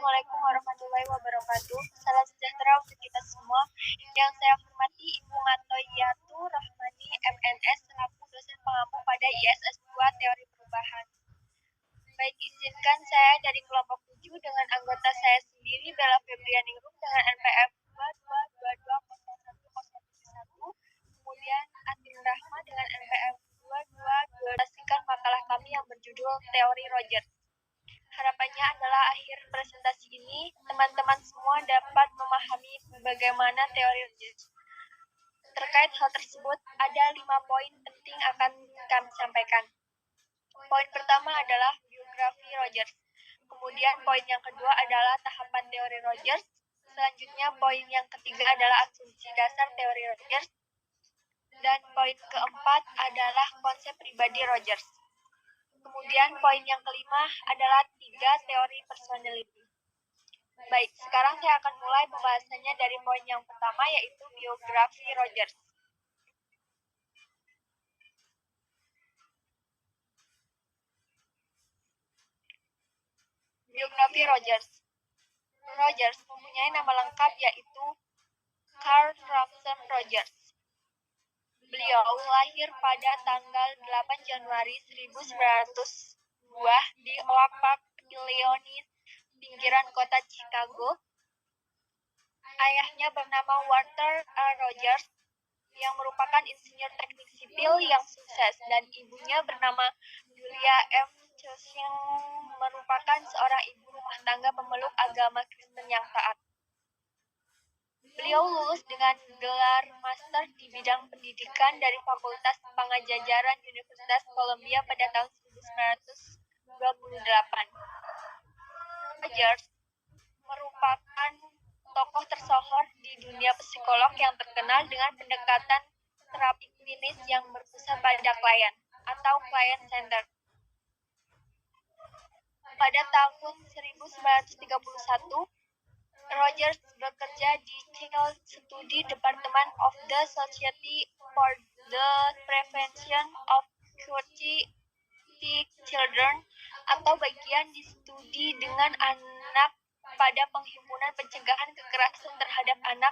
Assalamualaikum warahmatullahi wabarakatuh. Salam sejahtera untuk kita semua. Yang saya hormati Ibu Ngatoyatu Rahmani, MNS, selaku dosen pengampu pada ISS 2 Teori Perubahan. Baik, izinkan saya dari kelompok 7 dengan anggota saya sendiri, Bella Febrianingrum, dengan NPM 22220101, kemudian Atin Rahma dengan NPM 2222, makalah kami yang berjudul Teori Rogers. Harapannya adalah akhir presentasi ini, teman-teman semua dapat memahami bagaimana teori Rogers. Terkait hal tersebut, ada 5 poin penting akan kami sampaikan. Poin pertama adalah biografi Rogers. Kemudian poin yang kedua adalah tahapan teori Rogers. Selanjutnya poin yang ketiga adalah asumsi dasar teori Rogers. Dan poin keempat adalah konsep pribadi Rogers. Kemudian poin yang kelima adalah 3 teori personality. Baik, sekarang saya akan mulai pembahasannya dari poin yang pertama, yaitu biografi Rogers. Biografi Rogers. Rogers mempunyai nama lengkap yaitu Carl Ramson Rogers. Beliau lahir pada tanggal 8 Januari 1902 di Oak Park, Illinois, pinggiran kota Chicago. Ayahnya bernama Walter A. Rogers, yang merupakan insinyur teknik sipil yang sukses, dan ibunya bernama Julia M. Chosing, merupakan seorang ibu rumah tangga pemeluk agama Kristen yang taat. Beliau lulus dengan gelar master di bidang pendidikan dari Fakultas Pengajaran Universitas Columbia pada tahun 1928. Rogers merupakan tokoh tersohor di dunia psikolog yang terkenal dengan pendekatan terapi klinis yang berpusat pada klien atau client center. Pada tahun 1931, Rogers bekerja di Child Study Department of the Society for the Prevention of Cruelty to Children, atau bagian di studi dengan anak pada Penghimpunan Pencegahan Kekerasan Terhadap Anak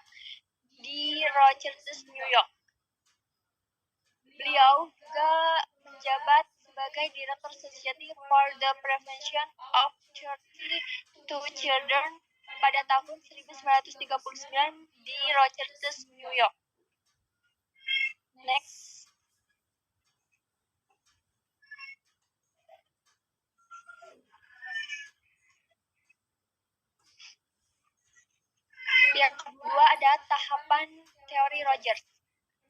di Rochester, New York. Beliau juga menjabat sebagai Direktur Society for the Prevention of Cruelty to Children pada tahun 1939 di Rochester, New York. Next. Yang kedua ada tahapan teori Rogers.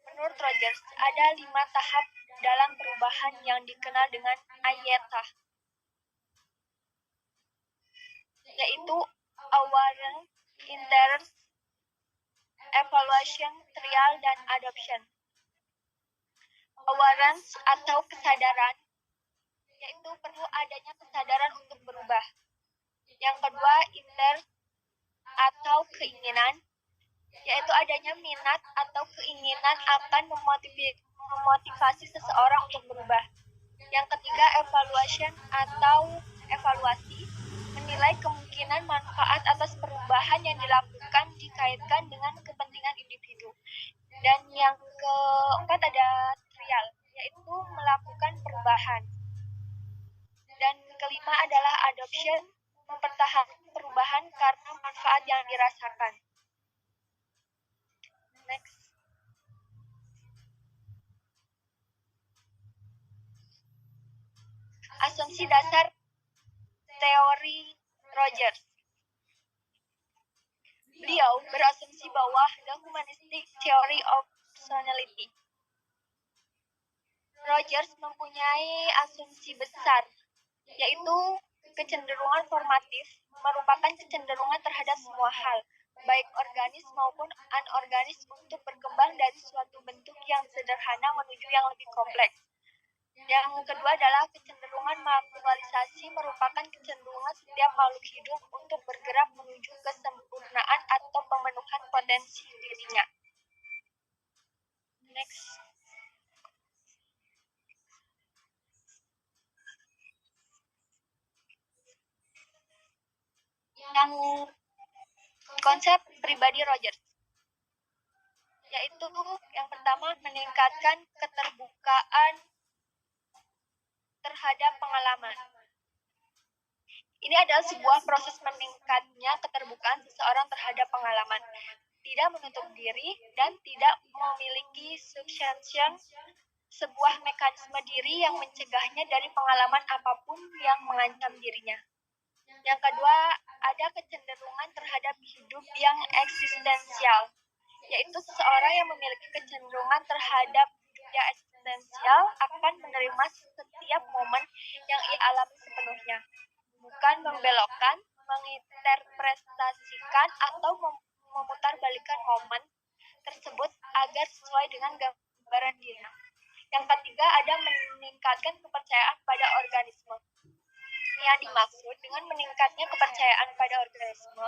Menurut Rogers, ada 5 tahap dalam perubahan yang dikenal dengan AYETA, yaitu awareness, interest, evaluation, trial, dan adoption. Awareness atau kesadaran, yaitu perlu adanya kesadaran untuk berubah. Yang kedua, interest atau keinginan, yaitu adanya minat atau keinginan akan memotivasi seseorang untuk berubah. Yang ketiga, evaluation atau evaluasi, menilai kemungkinan manfaat atas perubahan yang dilakukan dikaitkan dengan kepentingan individu. Dan yang keempat ada trial, yaitu melakukan perubahan. Dan kelima adalah adoption, mempertahankan perubahan karena manfaat yang dirasakan. Next. Asumsi dasar teori Rogers. Beliau berasumsi bahwa the humanistic theory of personality. Rogers mempunyai asumsi besar, yaitu kecenderungan formatif merupakan kecenderungan terhadap semua hal, baik organis maupun anorganis, untuk berkembang dari suatu bentuk yang sederhana menuju yang lebih kompleks. Yang kedua adalah kecenderungan maksimalisasi, merupakan kecenderungan setiap makhluk hidup untuk bergerak menuju kesempurnaan atau pemenuhan potensi dirinya. Next. yang konsep pribadi Rogers, yaitu yang pertama meningkatkan keterbukaan terhadap pengalaman. Ini adalah sebuah proses meningkatnya keterbukaan seseorang terhadap pengalaman, tidak menutup diri dan tidak memiliki subsumption, sebuah mekanisme diri yang mencegahnya dari pengalaman apapun yang mengancam dirinya. Yang kedua, ada kecenderungan terhadap hidup yang eksistensial, yaitu seseorang yang memiliki kecenderungan terhadap hidup yang eksistensial akan menerima setiap momen yang ia alami sepenuhnya, bukan membelokkan, menginterpretasikan, atau memutarbalikkan momen tersebut agar sesuai dengan gambaran dirinya. Yang ketiga, ada meningkatkan kepercayaan pada organisme. Yang dimaksud dengan meningkatnya kepercayaan pada organisme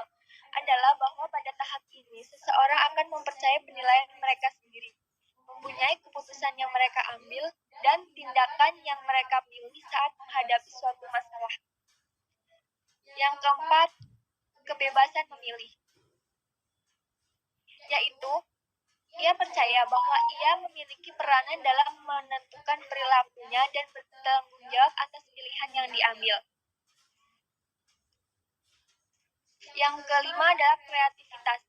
adalah bahwa pada tahap ini seseorang akan mempercayai penilaian mereka sendiri, mempunyai keputusan yang mereka ambil, dan tindakan yang mereka pilih saat menghadapi suatu masalah. Yang keempat, kebebasan memilih, yaitu ia percaya bahwa ia memiliki peranan dalam menentukan perilakunya dan bertanggung jawab atas pilihan yang diambil. Yang kelima adalah kreativitas,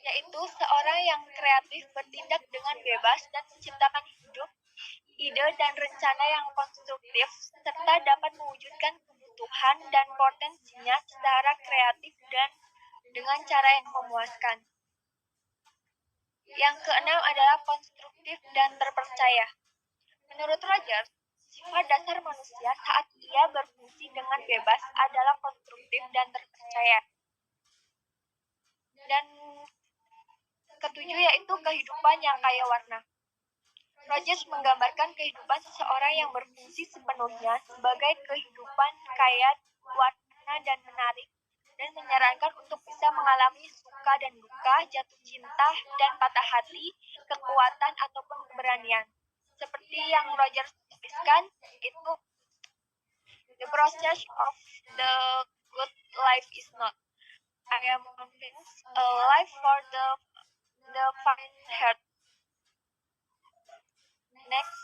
yaitu seorang yang kreatif bertindak dengan bebas dan menciptakan hidup, ide, dan rencana yang konstruktif, serta dapat mewujudkan kebutuhan dan potensinya secara kreatif dan dengan cara yang memuaskan. Yang keenam adalah konstruktif dan terpercaya. Menurut Rogers, sifat dasar manusia saat ia berfungsi dengan bebas adalah konstruktif dan terpercaya. Dan ketujuh yaitu kehidupan yang kaya warna. Rogers menggambarkan kehidupan seseorang yang berfungsi sepenuhnya sebagai kehidupan kaya warna dan menarik, dan menyarankan untuk bisa mengalami suka dan duka, jatuh cinta dan patah hati, kekuatan ataupun keberanian. Seperti yang Rogers tuliskan, itu the process of the good life is not. I am convinced a life for the faint heart. Next.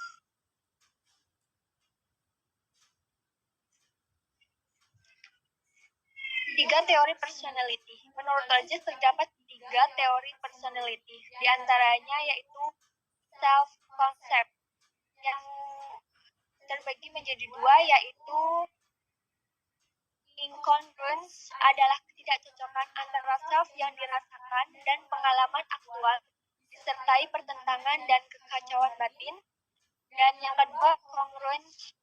Tiga teori personality. Menurut Rogers terdapat tiga teori personality. Di antaranya yaitu self-concept, yang terbagi menjadi dua, yaitu incongruence adalah ketidakcocokan antara self yang dirasakan dan pengalaman aktual, disertai pertentangan dan kekacauan batin. Dan yang kedua, congruence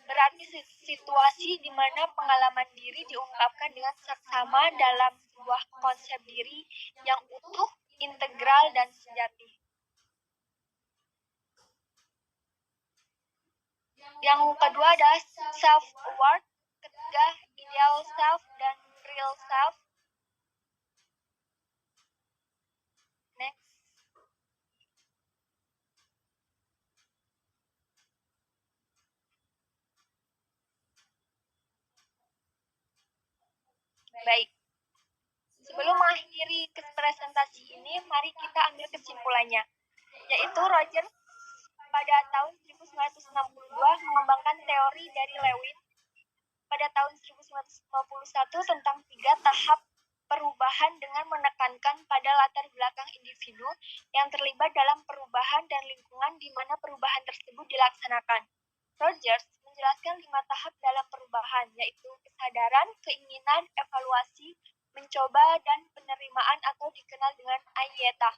berarti situasi di mana pengalaman diri diungkapkan dengan seksama dalam sebuah konsep diri yang utuh, integral, dan sejati. Yang kedua adalah self-aware, ketiga ideal self dan real self. Next. Baik. Sebelum mengakhiri presentasi ini, mari kita ambil kesimpulannya, yaitu Rogers pada tahun 1962 mengembangkan teori dari Lewin pada tahun 1951 tentang 3 tahap perubahan dengan menekankan pada latar belakang individu yang terlibat dalam perubahan dan lingkungan di mana perubahan tersebut dilaksanakan. Rogers menjelaskan 5 tahap dalam perubahan, yaitu kesadaran, keinginan, evaluasi, mencoba, dan penerimaan atau dikenal dengan ayeta,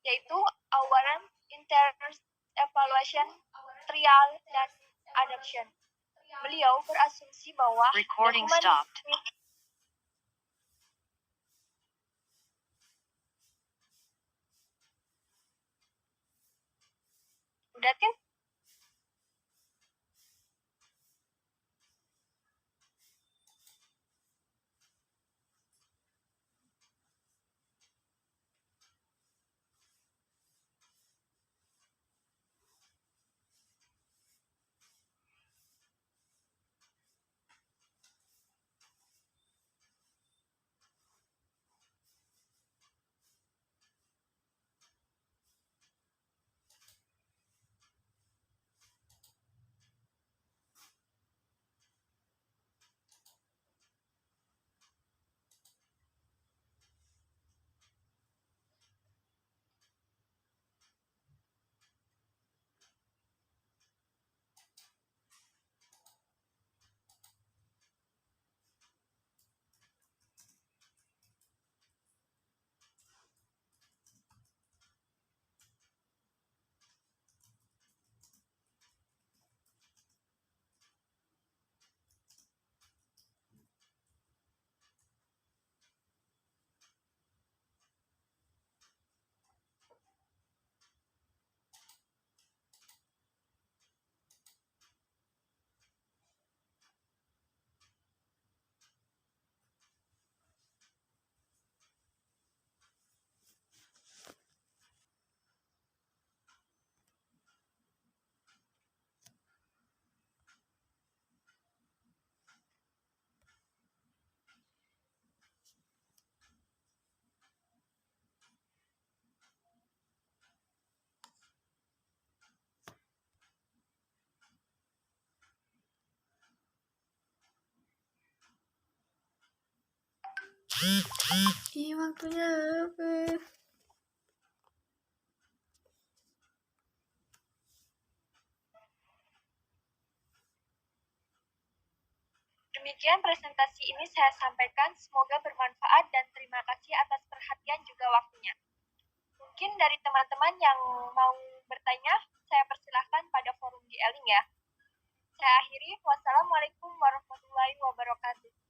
yaitu awareness, evaluation, trial, dan adoption. Beliau berasumsi bahwa Recording stopped. Udah, Tin? Ih, waktunya habis. Demikian presentasi ini saya sampaikan, semoga bermanfaat dan terima kasih atas perhatian juga waktunya. Mungkin dari teman-teman yang mau bertanya, saya persilahkan pada forum di Eling ya. Saya akhiri, wassalamualaikum warahmatullahi wabarakatuh.